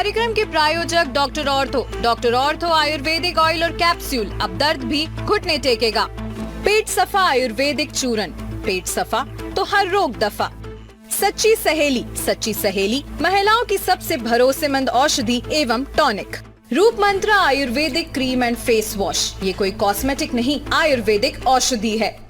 कार्यक्रम के प्रायोजक डॉक्टर ऑर्थो आयुर्वेदिक ऑयल और कैप्सूल। अब दर्द भी घुटने टेकेगा। पेट सफा आयुर्वेदिक चूरन, पेट सफा तो हर रोग दफा। सच्ची सहेली महिलाओं की सबसे भरोसेमंद औषधि एवं tonic. Roop Mantra ayurvedic cream and face wash, ये कोई कॉस्मेटिक नहीं, आयुर्वेदिक औषधि है।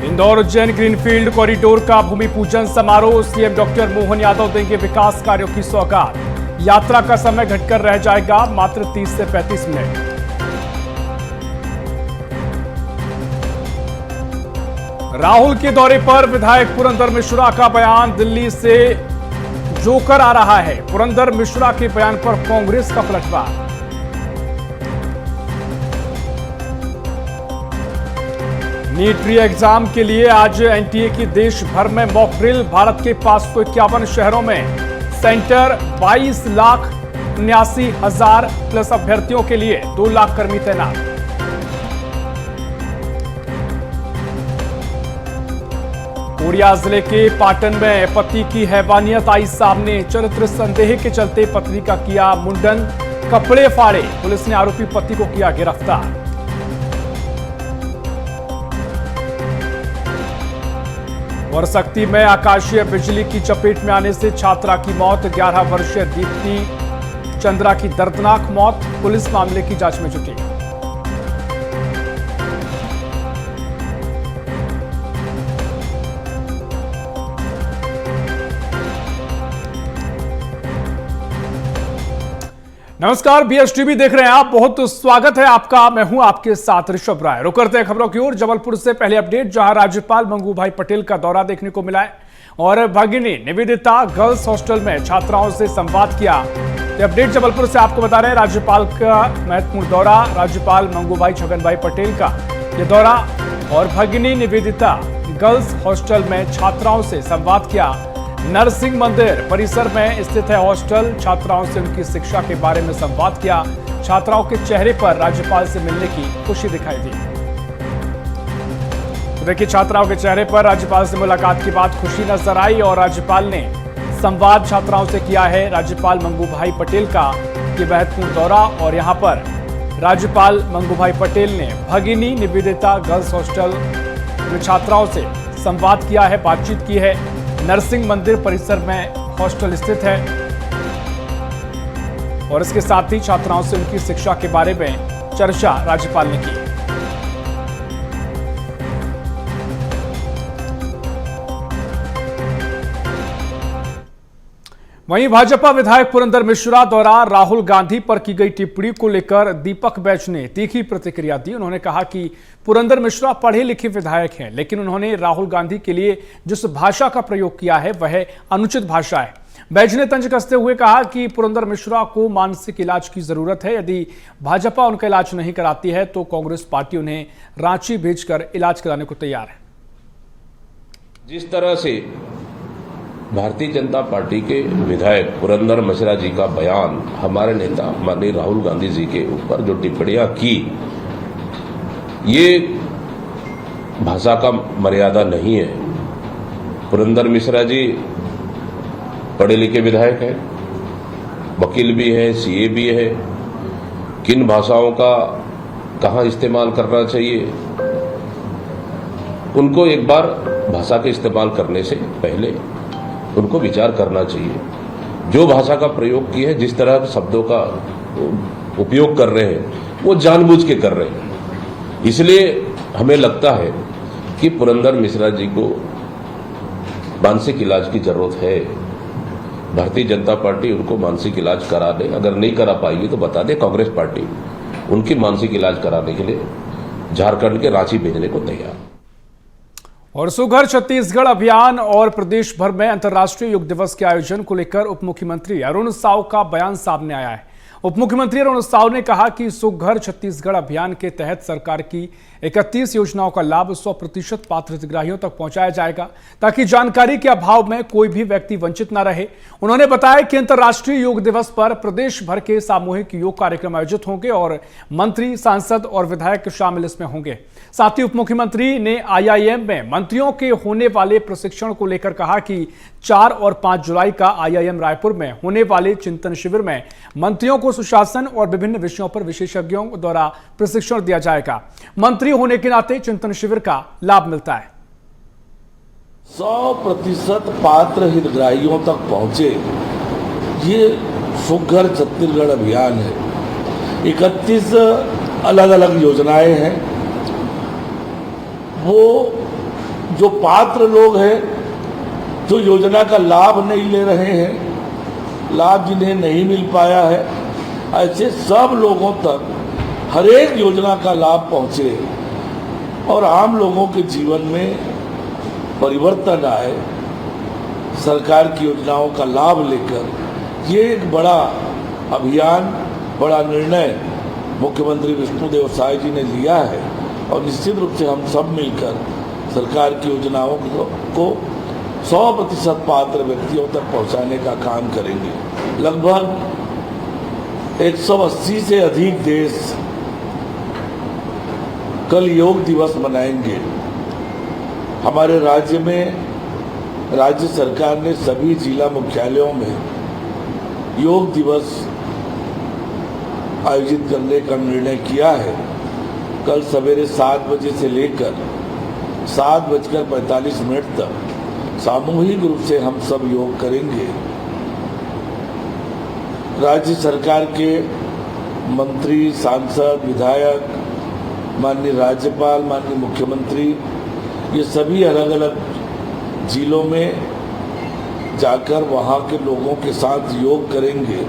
इंदौर उज्जैन ग्रीनफील्ड कॉरिडोर का भूमि पूजन समारोह। सीएम डॉक्टर मोहन यादव देंगे विकास कार्यों की सौगात। यात्रा का समय घटकर रह जाएगा मात्र 30 से 35 मिनट। राहुल के दौरे पर विधायक पुरंदर मिश्रा का बयान। दिल्ली से जोकर आ रहा है। पुरंदर मिश्रा के बयान पर कांग्रेस का पलटवार। नीट री एग्जाम के लिए आज एनटीए की देश भर में मॉक ड्रिल। भारत के 551 शहरों में सेंटर। 22,79,000 प्लस अभ्यर्थियों के लिए 2 लाख कर्मी तैनात। कोरिया जिले के पाटन में पति की हैवानियत आई सामने। चरित्र संदेह के चलते पत्नी का किया मुंडन, कपड़े फाड़े। पुलिस ने आरोपी पति को किया गिरफ्तार। और शक्ति में आकाशीय बिजली की चपेट में आने से छात्रा की मौत। 11 वर्षीय दीप्ति चंद्रा की दर्दनाक मौत। पुलिस मामले की जांच में जुटी। नमस्कार, बीएसटीवी देख रहे हैं आप। बहुत स्वागत है आपका। मैं हूं आपके साथ ऋषभ राय। रुक करते हैं खबरों की ओर। जबलपुर से पहले अपडेट, जहां राज्यपाल मंगू भाई पटेल का दौरा देखने को मिला है और भगिनी निवेदिता गर्ल्स हॉस्टल में छात्राओं से संवाद किया। तो अपडेट जबलपुर से आपको बता रहे हैं, राज्यपाल का महत्वपूर्ण दौरा। राज्यपाल मंगू भाई छगन भाई पटेल का यह दौरा और भगिनी निवेदिता गर्ल्स हॉस्टल में छात्राओं से संवाद किया। नरसिंह मंदिर परिसर में स्थित है हॉस्टल। छात्राओं से उनकी शिक्षा के बारे में संवाद किया। छात्राओं के चेहरे पर राज्यपाल से मिलने की खुशी दिखाई दी। तो देखिए, छात्राओं के चेहरे पर राज्यपाल से मुलाकात के बाद खुशी नजर आई और राज्यपाल ने संवाद छात्राओं से किया है। राज्यपाल मंगू भाई पटेल का ये महत्वपूर्ण दौरा और यहाँ पर राज्यपाल मंगू भाई पटेल ने भगिनी निवेदिता गर्ल्स हॉस्टल में छात्राओं से संवाद किया है, बातचीत की है। नरसिंह मंदिर परिसर में हॉस्टल स्थित है और इसके साथ ही छात्राओं से उनकी शिक्षा के बारे में चर्चा राज्यपाल ने की। वहीं भाजपा विधायक पुरंदर मिश्रा द्वारा राहुल गांधी पर की गई टिप्पणी को लेकर दीपक बैच ने तीखी प्रतिक्रिया दी। उन्होंने कहा कि पुरंदर मिश्रा पढ़े लिखे विधायक हैं, लेकिन उन्होंने राहुल गांधी के लिए जिस भाषा का प्रयोग किया है वह अनुचित भाषा है। बैच ने तंज कसते हुए कहा कि पुरंदर मिश्रा को मानसिक इलाज की जरूरत है। यदि भाजपा उनका इलाज नहीं कराती है तो कांग्रेस पार्टी उन्हें रांची भेजकर इलाज कराने को तैयार है। जिस तरह से भारतीय जनता पार्टी के विधायक पुरंदर मिश्रा जी का बयान हमारे नेता माननीय राहुल गांधी जी के ऊपर जो टिप्पणियां की, ये भाषा का मर्यादा नहीं है। पुरंदर मिश्रा जी पढ़े लिखे विधायक हैं, वकील भी हैं, सीए भी है। किन भाषाओं का कहां इस्तेमाल करना चाहिए, उनको एक बार भाषा के इस्तेमाल करने से पहले उनको विचार करना चाहिए। जो भाषा का प्रयोग की है, जिस तरह शब्दों का उपयोग कर रहे हैं, वो जानबूझ के कर रहे हैं। इसलिए हमें लगता है कि पुरंदर मिश्रा जी को मानसिक इलाज की जरूरत है। भारतीय जनता पार्टी उनको मानसिक इलाज करा दे। अगर नहीं करा पाएगी तो बता दे, कांग्रेस पार्टी उनकी मानसिक इलाज कराने के लिए झारखंड के रांची भेजने को तैयार। और सुघर छत्तीसगढ़ अभियान और प्रदेश भर में अंतर्राष्ट्रीय योग दिवस के आयोजन को लेकर उप मुख्यमंत्री अरुण साव का बयान सामने आया है। उप मुख्यमंत्री अरुण साव ने कहा कि सुघर छत्तीसगढ़ अभियान के तहत सरकार की 31 योजनाओं का लाभ 100% पात्र हितग्राहियों तक पहुंचाया जाएगा, ताकि जानकारी के अभाव में कोई भी व्यक्ति वंचित न रहे। उन्होंने बताया कि अंतर्राष्ट्रीय योग दिवस पर प्रदेश भर के सामूहिक योग कार्यक्रम आयोजित होंगे और मंत्री, सांसद और विधायक शामिल इसमें होंगे। साथ ही उप मुख्यमंत्री ने IIM में मंत्रियों के होने वाले प्रशिक्षण को लेकर कहा कि 4 और 5 जुलाई का IIM रायपुर में होने वाले चिंतन शिविर में मंत्रियों को सुशासन और विभिन्न विषयों पर विशेषज्ञों द्वारा प्रशिक्षण दिया जाएगा। मंत्री होने के नाते चिंतन शिविर का लाभ मिलता है। 100% पात्र हितग्राहियों तक पहुंचे, ये सुघर छत्तीसगढ़ अभियान है। 31 अलग अलग योजनाएं हैं। वो जो पात्र लोग हैं, जो योजना का लाभ नहीं ले रहे हैं, लाभ जिन्हें नहीं मिल पाया है, ऐसे सब लोगों तक हर एक योजना का लाभ पहुंचे और आम लोगों के जीवन में परिवर्तन आए। सरकार की योजनाओं का लाभ लेकर ये एक बड़ा अभियान, बड़ा निर्णय मुख्यमंत्री विष्णुदेव साय जी ने लिया है और निश्चित रूप से हम सब मिलकर सरकार की योजनाओं को 100% पात्र व्यक्तियों तक पहुंचाने का काम करेंगे। लगभग 180 से अधिक देश कल योग दिवस मनाएंगे। हमारे राज्य में राज्य सरकार ने सभी जिला मुख्यालयों में योग दिवस आयोजित करने का निर्णय किया है। कल सवेरे 7 बजे से लेकर 7:45 तक सामूहिक रूप से हम सब योग करेंगे। राज्य सरकार के मंत्री, सांसद, विधायक, माननीय राज्यपाल, माननीय मुख्यमंत्री, ये सभी अलग अलग जिलों में जाकर वहाँ के लोगों के साथ योग करेंगे।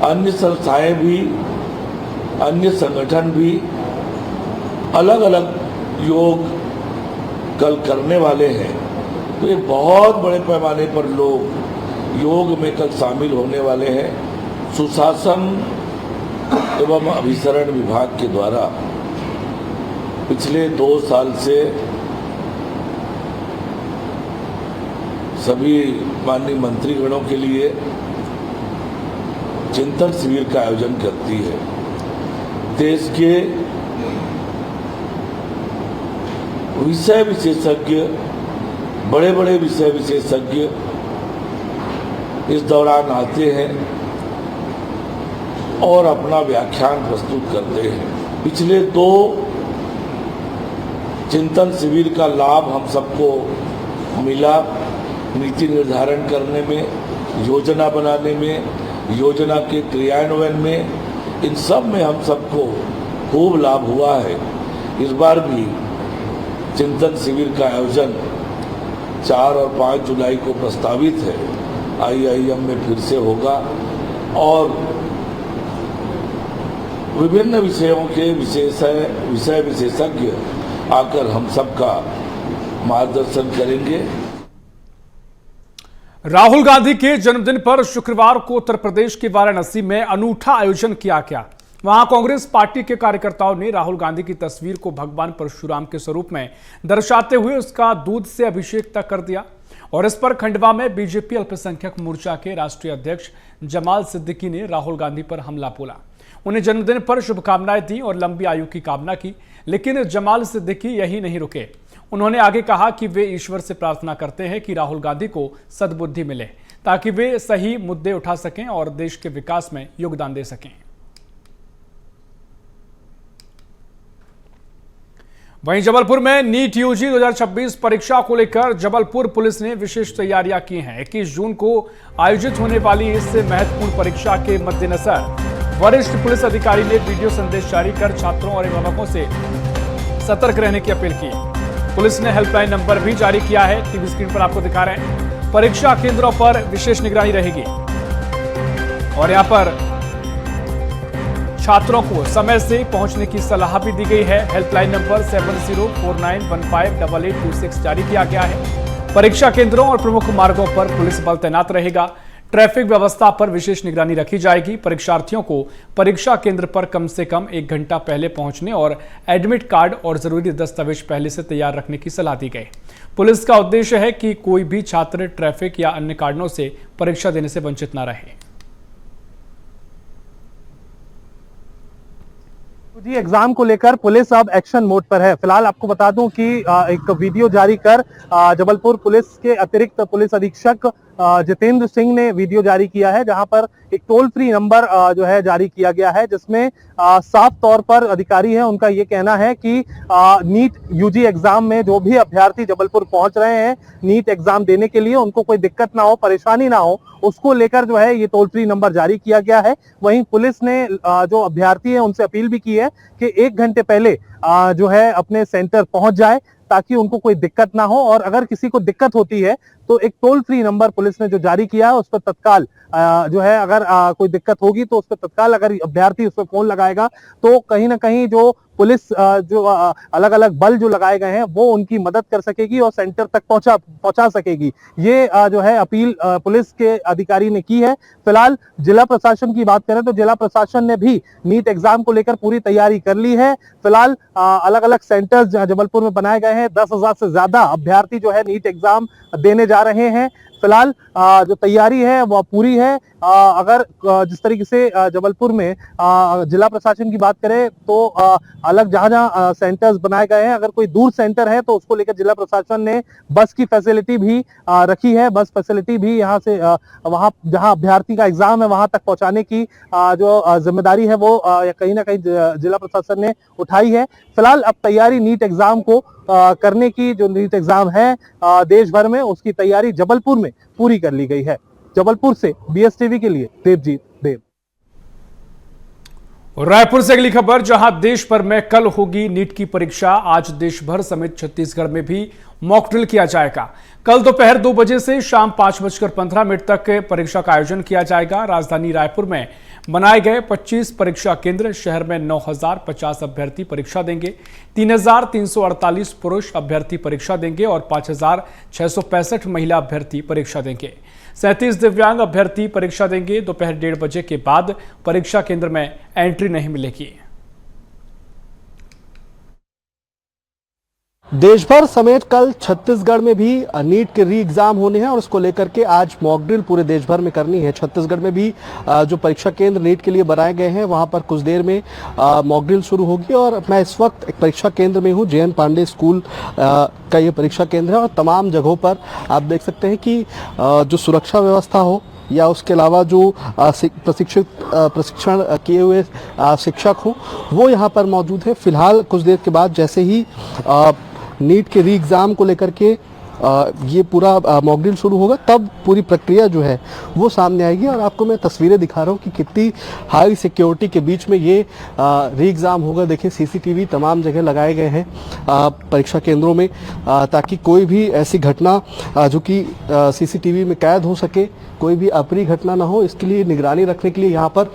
अन्य संस्थाएं भी, अन्य संगठन भी अलग अलग योग कल करने वाले हैं। तो ये बहुत बड़े पैमाने पर लोग योग में कल शामिल होने वाले हैं। सुशासन एवं अभिसरण विभाग के द्वारा पिछले 2 साल से सभी माननीय मंत्रीगणों के लिए चिंतन शिविर का आयोजन करती है। देश के विषय विशेषज्ञ, बड़े बड़े विषय विशेषज्ञ इस दौरान आते हैं और अपना व्याख्यान प्रस्तुत करते हैं। पिछले 2 चिंतन शिविर का लाभ हम सबको मिला। नीति निर्धारण करने में, योजना बनाने में, योजना के क्रियान्वयन में, इन सब में हम सबको खूब लाभ हुआ है। इस बार भी चिंतन शिविर का आयोजन 4 और 5 जुलाई को प्रस्तावित है। IIM में फिर से होगा और विभिन्न विषयों के विषय विशेषज्ञ आकर हम सबका मार्गदर्शन करेंगे। राहुल गांधी के जन्मदिन पर शुक्रवार को उत्तर प्रदेश के वाराणसी में अनूठा आयोजन किया गया। वहां कांग्रेस पार्टी के कार्यकर्ताओं ने राहुल गांधी की तस्वीर को भगवान परशुराम के स्वरूप में दर्शाते हुए उसका दूध से अभिषेक तक कर दिया और इस पर खंडवा में बीजेपी अल्पसंख्यक मोर्चा के राष्ट्रीय अध्यक्ष जमाल सिद्दीकी ने राहुल गांधी पर हमला बोला। उन्हें जन्मदिन पर शुभकामनाएं दी और लंबी आयु की कामना की, लेकिन जमाल सिद्दीकी यही नहीं रुके। उन्होंने आगे कहा कि वे ईश्वर से प्रार्थना करते हैं कि राहुल गांधी को सद्बुद्धि मिले ताकि वे सही मुद्दे उठा सकें और देश के विकास में योगदान दे सकें। वहीं जबलपुर में नीट यूजी 2026 परीक्षा को लेकर जबलपुर पुलिस ने विशेष तैयारियां की हैं। 21 जून को आयोजित होने वाली इस महत्वपूर्ण परीक्षा के मद्देनजर वरिष्ठ पुलिस अधिकारी ने वीडियो संदेश जारी कर छात्रों और अभिभावकों से सतर्क रहने की अपील की। पुलिस ने हेल्पलाइन नंबर भी जारी किया है, टीवी स्क्रीन पर आपको दिखा रहे हैं। परीक्षा केंद्रों पर विशेष निगरानी रहेगी और यहां पर छात्रों को समय से पहुंचने की सलाह भी दी गई है। हेल्पलाइन नंबर 7049158826 जारी किया गया है। परीक्षा केंद्रों और प्रमुख मार्गों पर पुलिस बल तैनात रहेगा। ट्रैफिक व्यवस्था पर विशेष निगरानी रखी जाएगी। परीक्षार्थियों को परीक्षा केंद्र पर कम से कम 1 घंटा पहले पहुंचने और एडमिट कार्ड और जरूरी दस्तावेज पहले से तैयार रखने की सलाह दी गई। पुलिस का उद्देश्य है कि कोई भी छात्र ट्रैफिक या अन्य कारणों से परीक्षा देने से वंचित न रहे। जी, एग्जाम को लेकर पुलिस अब एक्शन मोड पर है। फिलहाल आपको बता दूं कि एक वीडियो जारी कर जबलपुर पुलिस के अतिरिक्त पुलिस अधीक्षक जितेंद्र सिंह ने वीडियो जारी किया है, जहां पर एक टोल फ्री नंबर जो है जारी किया गया है, जिसमें साफ तौर पर अधिकारी है उनका ये कहना है कि नीट यूजी एग्जाम में जो भी अभ्यर्थी जबलपुर पहुंच रहे हैं नीट एग्जाम देने के लिए, उनको कोई दिक्कत ना हो, परेशानी ना हो, उसको लेकर जो है ये टोल फ्री नंबर जारी किया गया है। वहीं पुलिस ने जो अभ्यर्थी है उनसे अपील भी की है कि 1 घंटे पहले जो है अपने सेंटर पहुंच जाए, ताकि उनको कोई दिक्कत ना हो। और अगर किसी को दिक्कत होती है तो एक टोल फ्री नंबर पुलिस ने जो जारी किया है उस पर तत्काल जो है अगर कोई दिक्कत होगी तो उस पर तत्काल अगर अभ्यर्थी उस पर फोन लगाएगा तो कहीं ना कहीं जो पुलिस जो अलग अलग बल जो लगाए गए हैं वो उनकी मदद कर सकेगी और सेंटर तक पहुंचा सकेगी। ये जो है अपील पुलिस के अधिकारी ने की है। फिलहाल जिला प्रशासन की बात करें तो जिला प्रशासन ने भी नीट एग्जाम को लेकर पूरी तैयारी कर ली है। फिलहाल अलग अलग सेंटर्स जबलपुर में बनाए गए हैं। 10,000 से ज्यादा अभ्यर्थी जो है नीट एग्जाम देने जा रहे हैं। फिलहाल जो तैयारी है वह पूरी है। अगर जिस तरीके से जबलपुर में जिला प्रशासन की बात करें तो अलग जहां सेंटर्स बनाए गए हैं, अगर कोई दूर सेंटर है तो उसको लेकर जिला प्रशासन ने बस की फैसिलिटी भी रखी है। बस फैसिलिटी भी यहां से वहां जहां अभ्यर्थी का एग्जाम है वहां तक पहुंचाने की जो जिम्मेदारी है वो कहीं ना कहीं जिला प्रशासन ने उठाई है। फिलहाल अब तैयारी नीट एग्जाम को करने की, जो नीट एग्जाम है देश भर में, उसकी तैयारी जबलपुर में पूरी कर ली गई है। जबलपुर से BSTV के लिए देवजीत देव। रायपुर से अगली खबर, जहां देश भर में कल होगी नीट की परीक्षा। आज देश भर समेत छत्तीसगढ़ में भी मॉक ड्रिल किया जाएगा। कल दोपहर 2 बजे से शाम 5:15 तक परीक्षा का आयोजन किया जाएगा। राजधानी रायपुर में बनाए गए 25 परीक्षा केंद्र, शहर में 9,050 अभ्यर्थी परीक्षा देंगे। 3,348 पुरुष अभ्यर्थी परीक्षा देंगे और 5,665 महिला अभ्यर्थी परीक्षा देंगे। 37 दिव्यांग अभ्यर्थी परीक्षा देंगे। दोपहर 1:30 बजे के बाद परीक्षा केंद्र में एंट्री नहीं मिलेगी। देश भर समेत कल छत्तीसगढ़ में भी नीट के री एग्जाम होने हैं और इसको लेकर के आज मॉक ड्रिल पूरे देश भर में करनी है। छत्तीसगढ़ में भी जो परीक्षा केंद्र नीट के लिए बनाए गए हैं वहां पर कुछ देर में मॉक ड्रिल शुरू होगी। और मैं इस वक्त एक परीक्षा केंद्र में हूं, JN पांडे स्कूल का ये परीक्षा केंद्र है और तमाम जगहों पर आप देख सकते हैं कि जो सुरक्षा व्यवस्था हो या उसके अलावा जो प्रशिक्षण किए हुए शिक्षक हो वो यहाँ पर मौजूद है। फिलहाल कुछ देर के बाद जैसे ही नीट के री एग्ज़ाम को लेकर के ये पूरा मॉक ड्रिल शुरू होगा तब पूरी प्रक्रिया जो है वो सामने आएगी। और आपको मैं तस्वीरें दिखा रहा हूँ कि कितनी हाई सिक्योरिटी के बीच में ये री एग्ज़ाम होगा। देखिए CCTV तमाम जगह लगाए गए हैं परीक्षा केंद्रों में ताकि कोई भी ऐसी घटना जो कि CCTV में कैद हो सके, कोई भी अप्रिय घटना ना हो, इसके लिए निगरानी रखने के लिए यहाँ पर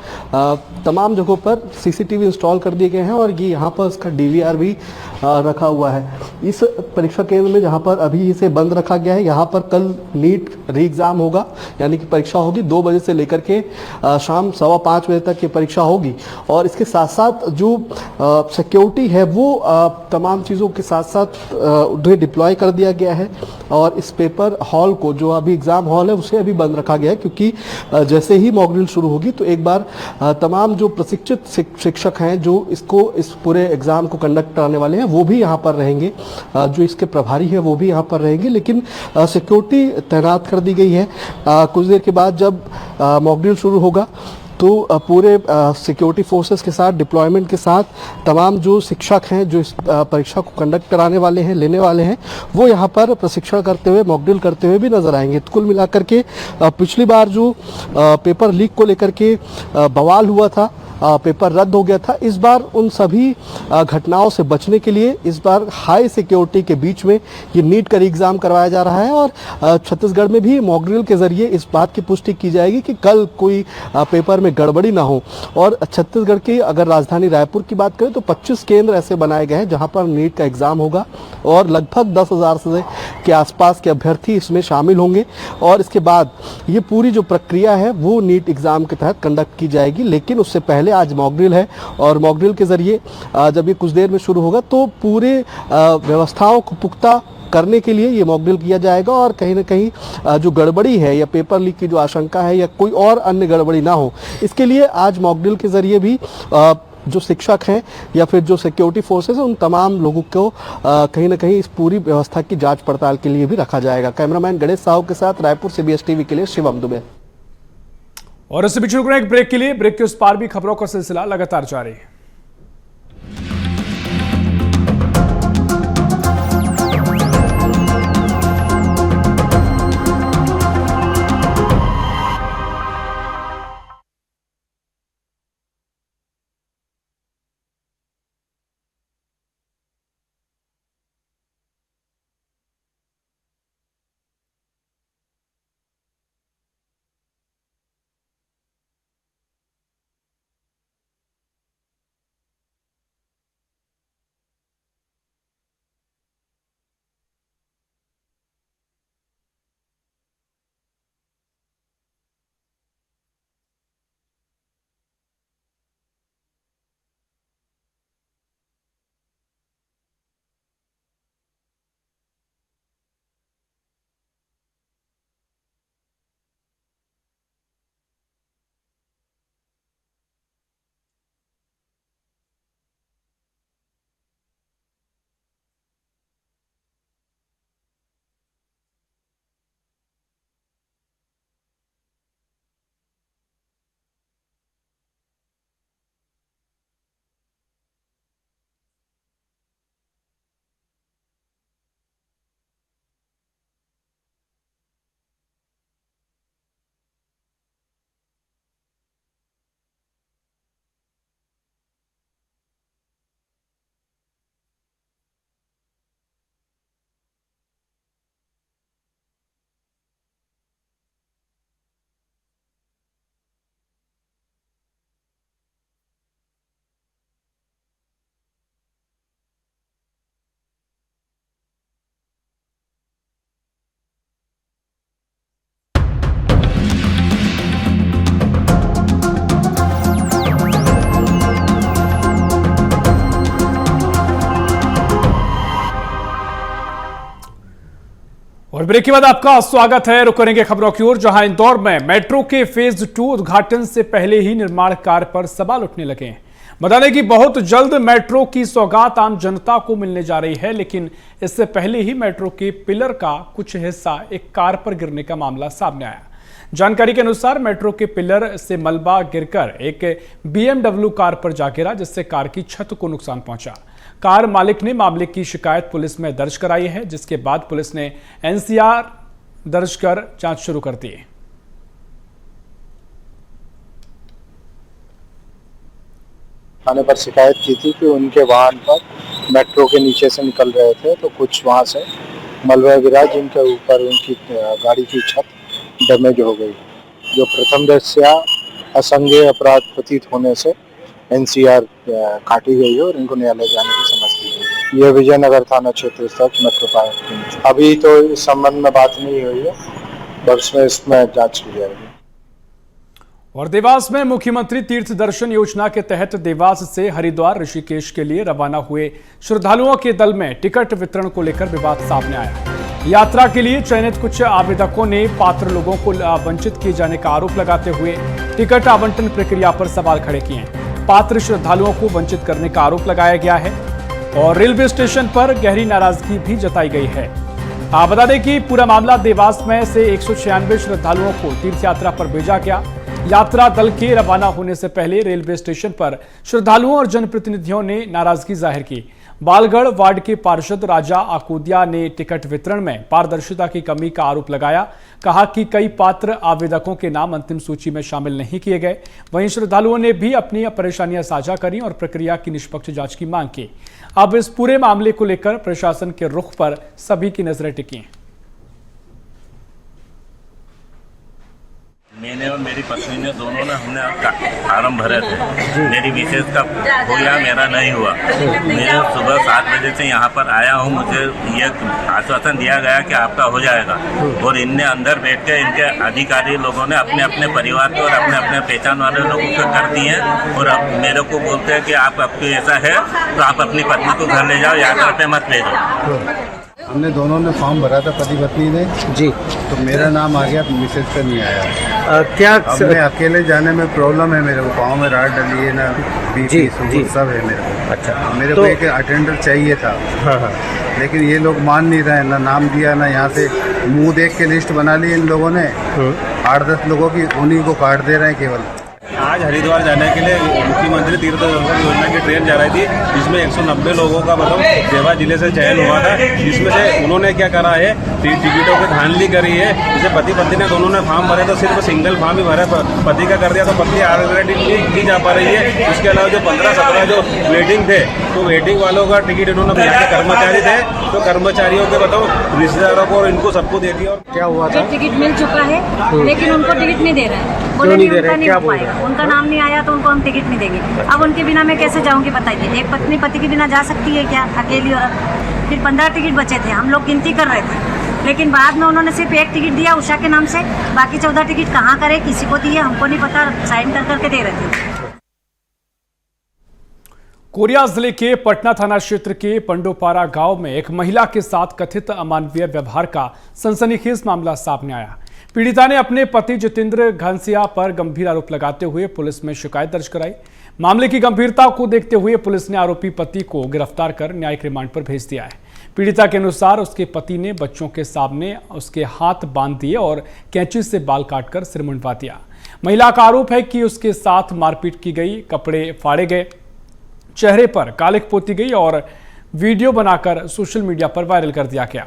तमाम जगहों पर CCTV इंस्टॉल कर दिए गए हैं। और ये यहाँ पर इसका DVR भी रखा हुआ है इस परीक्षा केंद्र में, जहाँ पर अभी इसे बंद रखा गया है। यहाँ पर कल नीट री एग्जाम होगा, यानी कि परीक्षा होगी 2 बजे से लेकर के शाम 5:15 बजे तक ये परीक्षा होगी। और इसके साथ साथ जो सिक्योरिटी है वो तमाम चीज़ों के साथ साथ उन्हें डिप्लॉय कर दिया गया है। और इस पेपर हॉल को, जो अभी एग्जाम हॉल है, उसे अभी बंद रखा गया है क्योंकि जैसे ही मॉक ड्रिल शुरू होगी तो एक बार तमाम जो प्रशिक्षित शिक्षक हैं जो इस पूरे एग्जाम को कंडक्ट कराने वाले हैं वो भी यहाँ पर रहेंगे, जो इसके प्रभारी है वो भी यहाँ पर रहेंगे, लेकिन सिक्योरिटी तैनात कर दी गई है। कुछ देर के बाद जब मॉक ड्रिल शुरू होगा तो पूरे सिक्योरिटी फोर्सेस के साथ, डिप्लॉयमेंट के साथ तमाम जो शिक्षक हैं जो इस परीक्षा को कंडक्ट कराने वाले हैं, लेने वाले हैं, वो यहाँ पर प्रशिक्षण करते हुए, मॉक ड्रिल करते हुए भी नजर आएंगे। तो कुल मिलाकर के पिछली बार जो पेपर लीक को लेकर के बवाल हुआ था पेपर रद्द हो गया था। इस बार उन सभी घटनाओं से बचने के लिए इस बार हाई सिक्योरिटी के बीच में ये नीट का एग्जाम करवाया जा रहा है और छत्तीसगढ़ में भी मॉक ड्रिल के जरिए इस बात की पुष्टि की जाएगी कि कल कोई पेपर में गड़बड़ी ना हो। और छत्तीसगढ़ की अगर राजधानी रायपुर की बात करें तो 25 केंद्र ऐसे बनाए गए हैं जहां पर नीट का एग्जाम होगा और लगभग 10,000 से के आसपास के अभ्यर्थी इसमें शामिल होंगे। और इसके बाद ये पूरी जो प्रक्रिया है वो नीट एग्जाम के तहत कंडक्ट की जाएगी। लेकिन उससे पहले आज मॉक ड्रिल है और मॉक ड्रिल के जरिए जब ये कुछ देर में शुरू होगा तो पूरे व्यवस्थाओं को पुख्ता करने के लिए ये मॉक ड्रिल किया जाएगा और कहीं ना कहीं जो गड़बड़ी है या पेपर लीक की जो आशंका है या कोई और अन्य गड़बड़ी ना हो, इसके लिए आज मॉक ड्रिल के जरिए भी जो शिक्षक हैं या फिर जो सिक्योरिटी फोर्सेस हैं उन तमाम लोगों को कहीं ना कहीं इस पूरी व्यवस्था की जांच पड़ताल के लिए भी रखा जाएगा। कैमरामैन गणेश साहू के साथ रायपुर से CBS TV के लिए शिवम दुबे। और इसी बीच रुक रहे हैं एक ब्रेक के लिए। ब्रेक के उस पार भी खबरों का सिलसिला लगातार जारी है। और ब्रेक के बाद आपका स्वागत है। रुक करेंगे खबरों की ओर, जहां इंदौर में मेट्रो के फेज 2 उद्घाटन से पहले ही निर्माण कार्य पर सवाल उठने लगे हैं। बता दें कि बहुत जल्द मेट्रो की सौगात आम जनता को मिलने जा रही है, लेकिन इससे पहले ही मेट्रो के पिलर का कुछ हिस्सा एक कार पर गिरने का मामला सामने आया। जानकारी के अनुसार मेट्रो के पिलर से मलबा गिरकर एक BMW कार पर जा गिरा, जिससे कार की छत को नुकसान पहुंचा। कार मालिक ने मामले की शिकायत पुलिस में दर्ज कराई है, जिसके बाद पुलिस ने NCR दर्ज कर जांच शुरू कर दी है। थाने पर शिकायत की थी कि उनके वाहन पर मेट्रो के नीचे से निकल रहे थे तो कुछ वहां से मलबा गिरा, जिनके ऊपर उनकी गाड़ी की छत डैमेज हो गई, जो प्रथम दृष्टया असंज्ञेय अपराध प्रतीत होने से NCR काटी गई है और इनको न्यायालय जाने की समझ दी गई है। यह विजयनगर थाना क्षेत्र स्थित मेट्रो पार्क के नीचे। अभी तो इस संबंध में बात नहीं हुई है, पर इसमें जांच की जाएगी। और देवास में मुख्यमंत्री तीर्थ दर्शन योजना के तहत देवास से हरिद्वार ऋषिकेश के लिए रवाना हुए श्रद्धालुओं के दल में टिकट वितरण को लेकर विवाद सामने आया। यात्रा के लिए चयनित कुछ आवेदकों ने पात्र लोगों को वंचित किए जाने का आरोप लगाते हुए टिकट आवंटन प्रक्रिया पर सवाल खड़े किए हैं। पात्र श्रद्धालुओं को वंचित करने का आरोप लगाया गया है और रेलवे स्टेशन पर गहरी नाराजगी भी जताई गई है। आप बता दें कि पूरा मामला देवास में से 196 श्रद्धालुओं को तीर्थ यात्रा पर भेजा गया। यात्रा दल के रवाना होने से पहले रेलवे स्टेशन पर श्रद्धालुओं और जनप्रतिनिधियों ने नाराजगी जाहिर की। बालगढ़ वार्ड के पार्षद राजा आकोदिया ने टिकट वितरण में पारदर्शिता की कमी का आरोप लगाया। कहा कि कई पात्र आवेदकों के नाम अंतिम सूची में शामिल नहीं किए गए। वहीं श्रद्धालुओं ने भी अपनी परेशानियां साझा करी और प्रक्रिया की निष्पक्ष जांच की मांग की। अब इस पूरे मामले को लेकर प्रशासन के रुख पर सभी की नजरें टिकी हैं। मैंने और मेरी पत्नी ने दोनों ने हमने फार्म भरे थे। मेरी विशेष का हो गया, मेरा नहीं हुआ। मैं सुबह 7 बजे से यहाँ पर आया हूँ। मुझे ये आश्वासन दिया गया कि आपका हो जाएगा, और इनने अंदर बैठ के इनके अधिकारी लोगों ने अपने अपने परिवार को और अपने अपने पहचान वाले लोगों को कर दिए, और अब मेरे को बोलते हैं कि आपको ऐसा है तो आप अपनी पत्नी को घर ले जाओ, यहाँ घर पे मत भेजो। हमने दोनों ने फॉर्म भरा था, पति पत्नी ने जी, तो मेरा नाम आ गया, मिसेज का नहीं आया। क्या अब मैं अकेले जाने में प्रॉब्लम है, मेरे को पाँव में राड डली है ना, बीपी शुगर सब है मेरे को। अच्छा, मेरे को एक अटेंडर चाहिए था। हाँ। लेकिन ये लोग मान नहीं रहे, ना नाम दिया ना यहाँ से मुंह देख के लिस्ट बना ली इन लोगों ने 8-10 लोगों की, उन्हीं को काट दे रहे हैं केवल। आज हरिद्वार जाने के लिए मुख्यमंत्री तीर्थ दर्शन योजना की ट्रेन जा रही थी, जिसमें 190 लोगों का मतलब देवा जिले से चयन हुआ था। जिसमें से उन्होंने क्या करा है, टिकटों की धांधली करी है। जैसे पति पत्नी ने दोनों ने फॉर्म भरे तो सिर्फ सिंगल फॉर्म ही भरा, पति का कर दिया तो पत्नी ऑलरेडी नहीं जा पा रही है। उसके अलावा जो 15-17 जो वेटिंग थे, तो वेटिंग वालों का टिकट इन्होंने, यहाँ के कर्मचारी थे तो कर्मचारियों के बताओ रिश्तेदारों को और इनको सबको दे दिया। और क्या हुआ था, टिकट मिल चुका है लेकिन उनको टिकट नहीं दे रहे हैं, बोले नहीं उनका नहीं हो पाएगा, उनका नाम नहीं आया तो उनको हम टिकट नहीं देंगे। अब उनके बिना मैं कैसे जाऊंगी बताइए? एक पत्नी पति के बिना जा सकती है क्या, अकेली औरत? फिर 15 टिकट बचे थे, हम लोग गिनती कर रहे थे, लेकिन बाद में उन्होंने सिर्फ एक टिकट दिया उषा के नाम से, बाकी 14 टिकट कहाँ करे, किसी को दिए हमको नहीं पता, साइन कर करके दे रहे थे। कोरिया जिले के पटना थाना क्षेत्र के पंडोपारा गांव में एक महिला के साथ कथित अमानवीय व्यवहार का सनसनीखेज मामला सामने आया। पीड़िता ने अपने पति जितेंद्र घनसिया पर गंभीर आरोप लगाते हुए पुलिस में शिकायत दर्ज कराई। मामले की गंभीरता को देखते हुए पुलिस ने आरोपी पति को गिरफ्तार कर न्यायिक रिमांड पर भेज दिया है। पीड़िता के अनुसार उसके पति ने बच्चों के सामने उसके हाथ बांध दिए और कैंची से बाल काटकर सिर मुंडवा दिया। महिला का आरोप है कि उसके साथ मारपीट की गई, कपड़े फाड़े गए, चेहरे पर कालिख पोती गई और वीडियो बनाकर सोशल मीडिया पर वायरल कर दिया गया।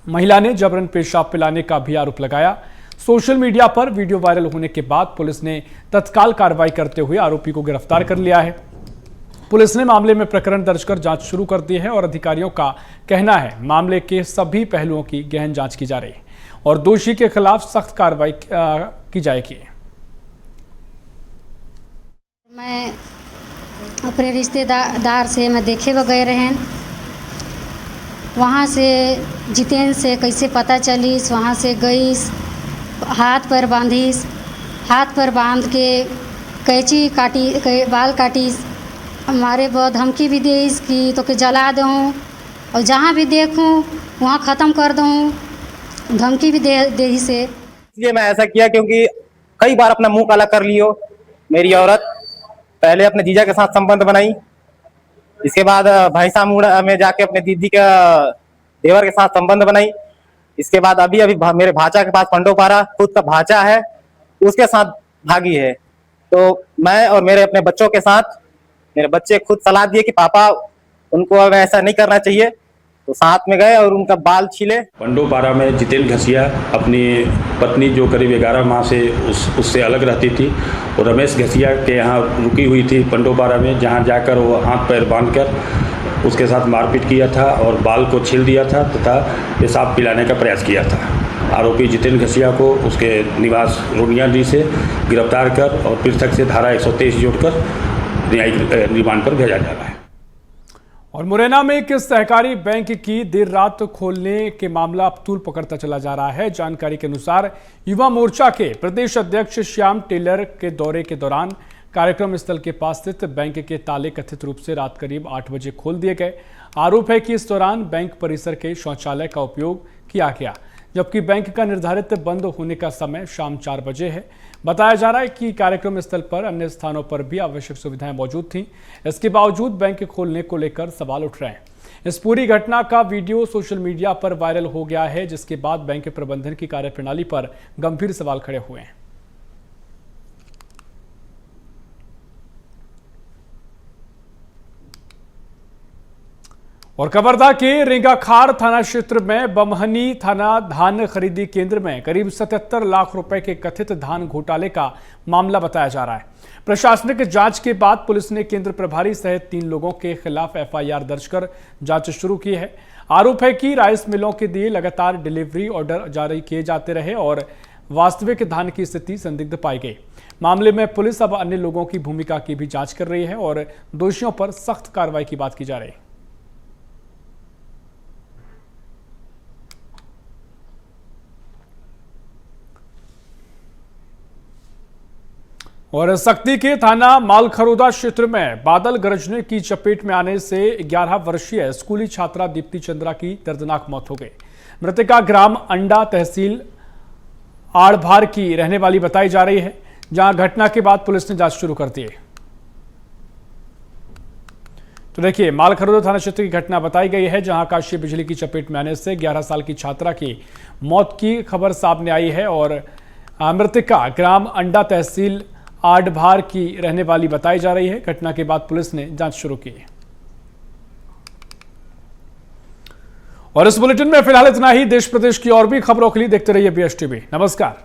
महिला ने जबरन पेशाब पिलाने का भी आरोप लगाया। सोशल मीडिया पर वीडियो वायरल होने के बाद पुलिस ने तत्काल कार्रवाई करते हुए आरोपी को गिरफ्तार कर लिया है। पुलिस ने मामले में प्रकरण दर्ज कर जांच शुरू कर दी है और अधिकारियों का कहना है मामले के सभी पहलुओं की गहन जांच की जा रही है और दोषी के खिलाफ सख्त कार्रवाई की जाएगी। मैं अपने रिश्तेदार से मैं देखे वगैरह हैं, वहाँ से जितेंद्र से कैसे पता चलीस, वहाँ से गईस, हाथ पर बांधीस, हाथ पर बांध के कैंची काटी, बाल काटीस, हमारे बहुत धमकी भी देस कि तो के जला दूँ और जहाँ भी देखूँ वहाँ ख़त्म कर दूँ, धमकी भी दे से। इसलिए मैं ऐसा किया क्योंकि कई बार अपना मुंह काला कर लियो। मेरी औरत पहले अपने जीजा के साथ संबंध बनाई, इसके बाद भैंसा मुड़ा में जाके अपने दीदी का देवर के साथ संबंध बनाई, इसके बाद अभी मेरे भाचा के पास पंडोपारा खुद का भाचा है उसके साथ भागी है। तो मैं और मेरे अपने बच्चों के साथ, मेरे बच्चे खुद सलाह दिए कि पापा उनको अब ऐसा नहीं करना चाहिए, तो साथ में गए और उनका बाल छीले। पंडोपारा में जितेंद्र घसिया अपनी पत्नी जो करीब 11 माह से उससे अलग रहती थी और रमेश घसिया के यहाँ रुकी हुई थी पंडोपारा में, जहाँ जाकर वो हाथ पैर बांधकर उसके साथ मारपीट किया था और बाल को छील दिया था तथा पेशाब पिलाने का प्रयास किया था। आरोपी जितेंद्र घसिया को उसके निवास रोनियाडीह से गिरफ्तार कर और पृथक से धारा 123 जोड़कर न्यायिक रिमांड पर भेजा जा रहा है। और मुरैना में एक सहकारी बैंक की देर रात खोलने के मामला अब तूल पकड़ता चला जा रहा है। जानकारी के अनुसार युवा मोर्चा के प्रदेश अध्यक्ष श्याम टेलर के दौरे के दौरान कार्यक्रम स्थल के पास स्थित बैंक के ताले कथित रूप से रात करीब 8 बजे खोल दिए गए। आरोप है कि इस दौरान बैंक परिसर के शौचालय का उपयोग किया गया, जबकि बैंक का निर्धारित बंद होने का समय शाम 4 बजे है। बताया जा रहा है कि कार्यक्रम स्थल पर अन्य स्थानों पर भी आवश्यक सुविधाएं मौजूद थीं। इसके बावजूद बैंक खोलने को लेकर सवाल उठ रहे हैं। इस पूरी घटना का वीडियो सोशल मीडिया पर वायरल हो गया है, जिसके बाद बैंक प्रबंधन की कार्यप्रणाली पर गंभीर सवाल खड़े हुए हैं। और कवर्धा के रेंगाखार थाना क्षेत्र में बमहनी थाना धान खरीदी केंद्र में करीब 77 लाख रुपए के कथित धान घोटाले का मामला बताया जा रहा है। प्रशासनिक जांच के बाद पुलिस ने केंद्र प्रभारी सहित 3 लोगों के खिलाफ एफआईआर दर्ज कर जांच शुरू की है। आरोप है कि राइस मिलों के दिए लगातार डिलीवरी ऑर्डर जारी किए जाते रहे और वास्तविक धान की स्थिति संदिग्ध पाई गई। मामले में पुलिस अब अन्य लोगों की भूमिका की भी जांच कर रही है और दोषियों पर सख्त कार्रवाई की बात की जा रही है। और सक्ती के थाना मालखरोदा क्षेत्र में बादल गरजने की चपेट में आने से 11 वर्षीय स्कूली छात्रा दीप्ति चंद्रा की दर्दनाक मौत हो गई। मृतका ग्राम अंडा तहसील आड़भार की रहने वाली बताई जा रही है, जहां घटना के बाद पुलिस ने जांच शुरू कर दी है। तो देखिए, मालखरोदा थाना क्षेत्र की घटना बताई गई है, जहां आकाशीय बिजली की चपेट में आने से 11 साल की छात्रा की मौत की खबर सामने आई है और मृतका ग्राम अंडा तहसील आड़भार की रहने वाली बताई जा रही है। घटना के बाद पुलिस ने जांच शुरू की है। और इस बुलेटिन में फिलहाल इतना ही। देश प्रदेश की और भी खबरों के लिए देखते रहिए BSTV। नमस्कार।